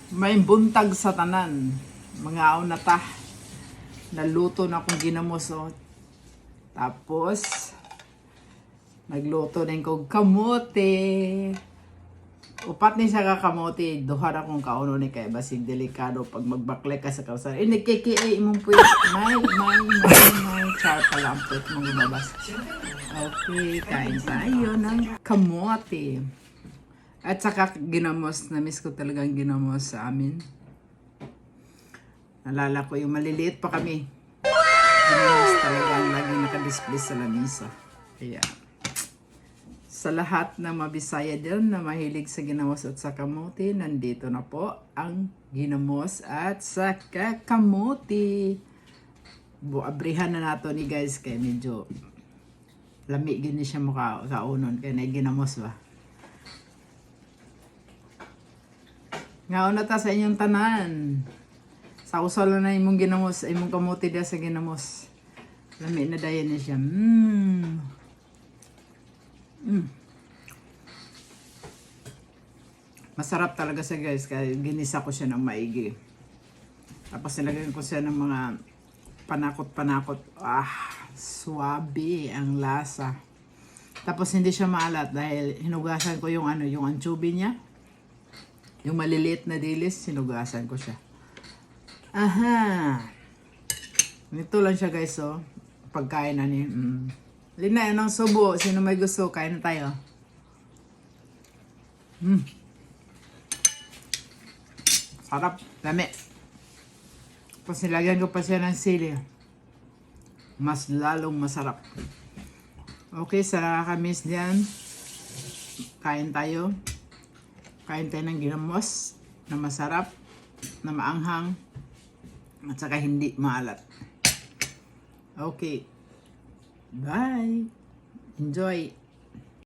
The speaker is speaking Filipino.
May buntag sa tanan. Mga na ta. Naluto na akong ginamos, oh. Tapos, nagluto din kong kamote. Upat ni siya ka kamote. Duha na kong kauno ni kay basig delikado pag magbaklay ka sa kalsada. Nagkikiay mong puwit. May. Char pala ang puwit mong lumabas. Okay, kain tayo ng kamote. At saka ginamos. Namiss ko talagang ginamos sa amin. Nalala ko yung maliliit pa kami. Ginamos talagang laging nakadisplay sa lamisa. Kaya, sa lahat ng mabisaya dyan na mahilig sa ginamos at sa kamote, nandito na po ang ginamos at saka kamote. Abrihan na nato ni guys kaya medyo lamig gini siya mukha kaunon kaya na ginamos ba. Ngaon na ta sa inyong tanan. Sa usala na imong ginamos, imong kamote dia sa ginamos. Lami na dayan niya siya. Masarap talaga siya guys, kaya ginisa ko siya ng maigi. Tapos nilagyan ko siya ng mga panakot-panakot. Suwabe ang lasa. Tapos hindi siya maalat dahil hinugasan ko yung yung anchovy niya. Yung maliliit na dilis, hinugasan ko siya. Nito lang siya guys, oh. Pagkain na ni. Lina, ng subo. Sino may gusto? Kain na tayo. Sarap. Dami. Tapos nilagyan ko pa siya ng sili. Mas lalong masarap. Okay, sa nakakamiss diyan. Kain tayo. Kain tayo ng ginamos na masarap, na maanghang, at saka hindi maalat. Okay. Bye. Enjoy.